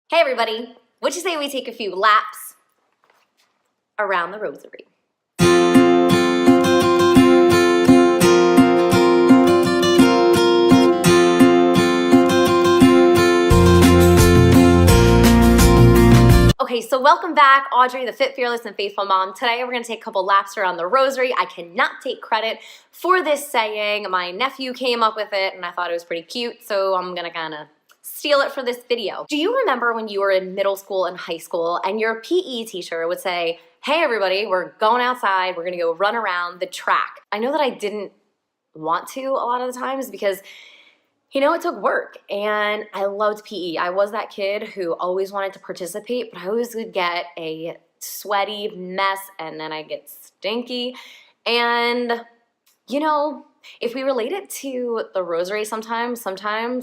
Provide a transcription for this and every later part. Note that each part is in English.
Hey everybody, what you say we take a few laps around the rosary? Okay, so welcome back, Audrey, the fit, fearless, and faithful mom. Today we're gonna take a couple laps around the rosary. I cannot take credit for this saying. My nephew came up with it and I thought it was pretty cute, so I'm gonna kinda steal it for this video. Do you remember when you were in middle school and high school and your PE teacher would say, hey everybody, we're going outside, we're gonna go run around the track? I know that I didn't want to a lot of the times because it took work and I loved PE. I was that kid who always wanted to participate, but I always would get a sweaty mess and then I get stinky. And if we relate it to the rosary sometimes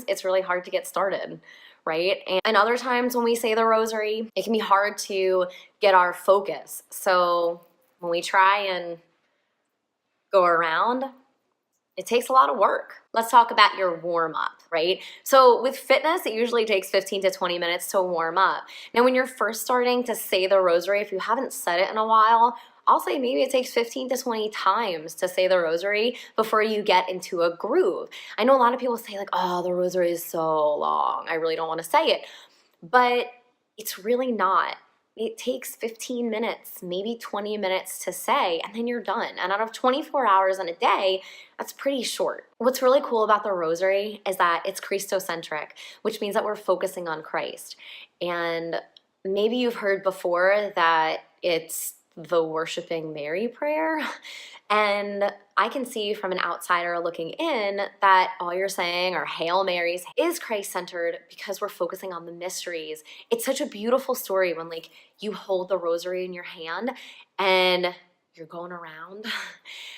it's really hard to get started, right? And other times when we say the rosary, it can be hard to get our focus. So when we try and go around, it takes a lot of work. Let's talk about your warm up, right? So with fitness, it usually takes 15 to 20 minutes to warm up. Now, when you're first starting to say the rosary, if you haven't said it in a while, I'll say maybe it takes 15 to 20 times to say the rosary before you get into a groove. I know a lot of people say like, oh, the rosary is so long, I really don't want to say it. But it's really not. It takes 15 minutes, maybe 20 minutes to say, and then you're done. And out of 24 hours in a day, that's pretty short. What's really cool about the rosary is that it's Christocentric, which means that we're focusing on Christ. And maybe you've heard before that it's the worshiping Mary prayer. And I can see from an outsider looking in that all you're saying are Hail Marys is Christ-centered because we're focusing on the mysteries. It's such a beautiful story when you hold the rosary in your hand and you're going around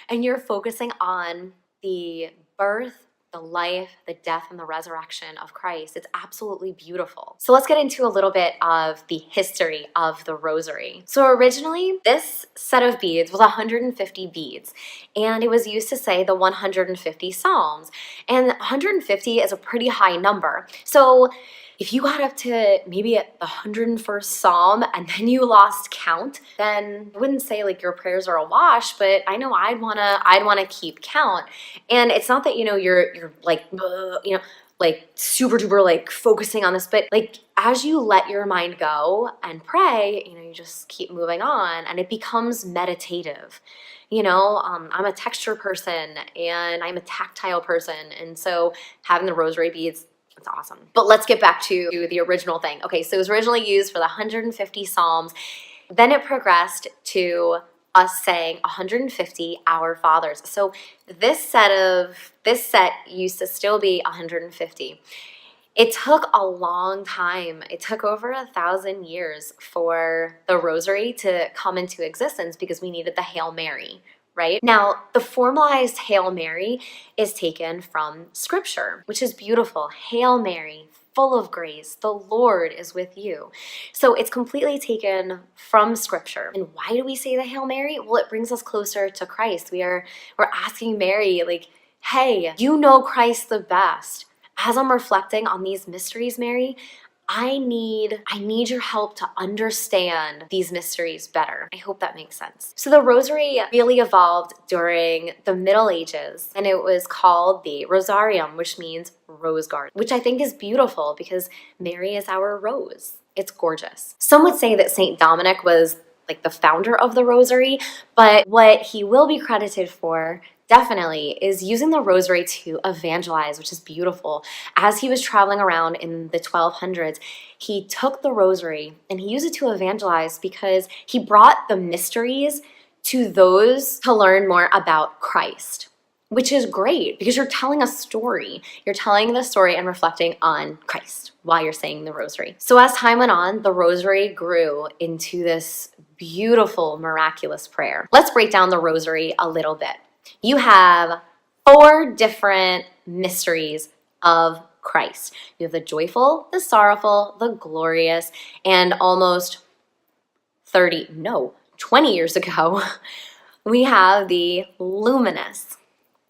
and you're focusing on the birth, the life, the death, and the resurrection of Christ. It's absolutely beautiful. So let's get into a little bit of the history of the rosary. So originally, this set of beads was 150 beads, and it was used to say the 150 Psalms. And 150 is a pretty high number. So if you got up to maybe at the 101st Psalm and then you lost count, then I wouldn't say your prayers are a wash, but I know I'd wanna keep count. And it's not that you're super duper focusing on this, but as you let your mind go and pray, you just keep moving on and it becomes meditative. I'm a texture person and I'm a tactile person, and so having the rosary beads, it's awesome. But let's get back to the original thing. Okay, so it was originally used for the 150 Psalms. Then it progressed to us saying 150 Our Fathers. So this set used to still be 150. It took a long time. It took over 1,000 years for the rosary to come into existence because we needed the Hail Mary. Right? Now, the formalized Hail Mary is taken from Scripture, which is beautiful. Hail Mary, full of grace, the Lord is with you. So it's completely taken from Scripture. And why do we say the Hail Mary? Well, it brings us closer to Christ. We're asking Mary, hey, you know Christ the best. As I'm reflecting on these mysteries, Mary, I need your help to understand these mysteries better. I hope that makes sense. So the rosary really evolved during the Middle Ages, and it was called the Rosarium, which means rose garden, which I think is beautiful because Mary is our rose. It's gorgeous. Some would say that Saint Dominic was the founder of the rosary, but what he will be credited for definitely is using the rosary to evangelize, which is beautiful. As he was traveling around in the 1200s, he took the rosary and he used it to evangelize because he brought the mysteries to those to learn more about Christ, which is great because you're telling a story. You're telling the story and reflecting on Christ while you're saying the rosary. So as time went on, the rosary grew into this beautiful, miraculous prayer. Let's break down the rosary a little bit. You have 4 different mysteries of Christ. You have the joyful, the sorrowful, the glorious, and almost 20 years ago, we have the luminous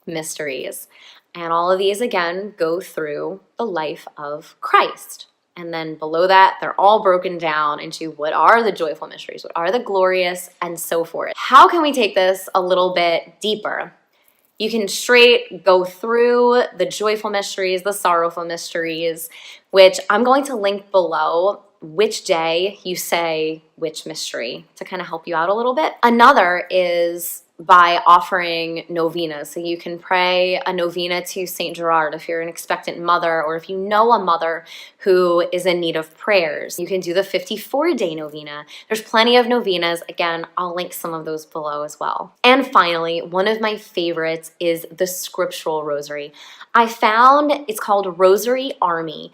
mysteries. And all of these, again, go through the life of Christ. And then below that, they're all broken down into what are the joyful mysteries, what are the glorious, and so forth. How can we take this a little bit deeper? You can straight go through the joyful mysteries, the sorrowful mysteries, which I'm going to link below which day you say which mystery to kind of help you out a little bit. Another is by offering novenas. So you can pray a novena to St. Gerard if you're an expectant mother, or if you know a mother who is in need of prayers. You can do the 54-day novena. There's plenty of novenas. Again, I'll link some of those below as well. And finally, one of my favorites is the scriptural rosary. I found it's called Rosary Army.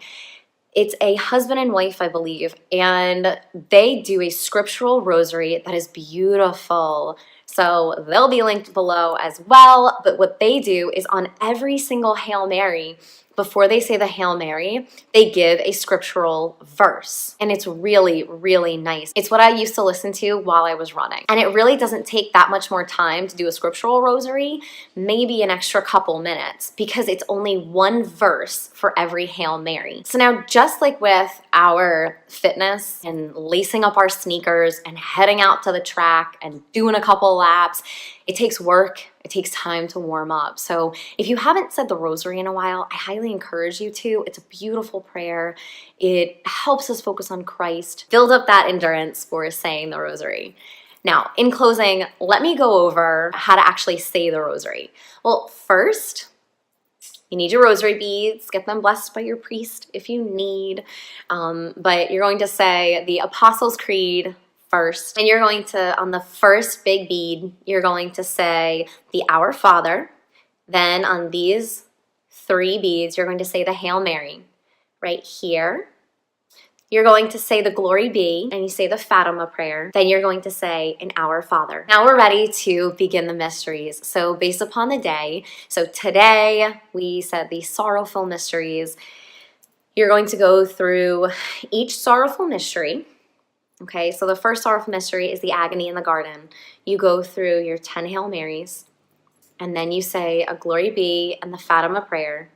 It's a husband and wife, I believe, and they do a scriptural rosary that is beautiful. So they'll be linked below as well. But what they do is on every single Hail Mary, before they say the Hail Mary, they give a scriptural verse. And it's really, really nice. It's what I used to listen to while I was running. And it really doesn't take that much more time to do a scriptural rosary, maybe an extra couple minutes, because it's only one verse for every Hail Mary. So now, just like with our fitness and lacing up our sneakers and heading out to the track and doing a couple laps, it takes work, it takes time to warm up. So if you haven't said the rosary in a while, I highly encourage you to. It's a beautiful prayer. It helps us focus on Christ, build up that endurance for saying the rosary. Now, in closing, let me go over how to actually say the rosary. Well, first, you need your rosary beads. Get them blessed by your priest if you need. But you're going to say the Apostles' Creed first. And you're going to, on the first big bead, you're going to say the Our Father. Then on these 3 beads, you're going to say the Hail Mary. Right here, you're going to say the Glory Be, and you say the Fatima prayer. Then you're going to say an Our Father. Now we're ready to begin the mysteries. So based upon the day, so today we said the sorrowful mysteries. You're going to go through each sorrowful mystery. Okay, so the first sorrowful mystery is the agony in the garden. You go through your 10 Hail Marys, and then you say a Glory Be and the Fatima prayer.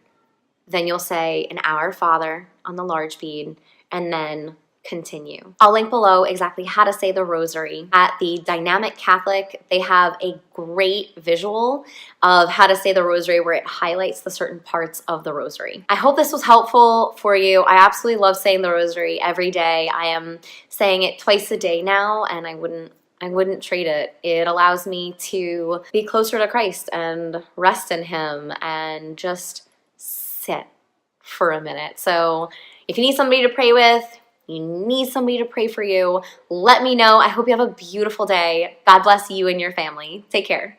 Then you'll say an Our Father on the large bead, and then continue. I'll link below exactly how to say the rosary. At the Dynamic Catholic, they have a great visual of how to say the rosary where it highlights the certain parts of the rosary. I hope this was helpful for you. I absolutely love saying the rosary every day. I am saying it twice a day now, and I wouldn't trade it. It allows me to be closer to Christ and rest in Him and just sit for a minute. So if you need somebody to pray with, you need somebody to pray for you, let me know. I hope you have a beautiful day. God bless you and your family. Take care.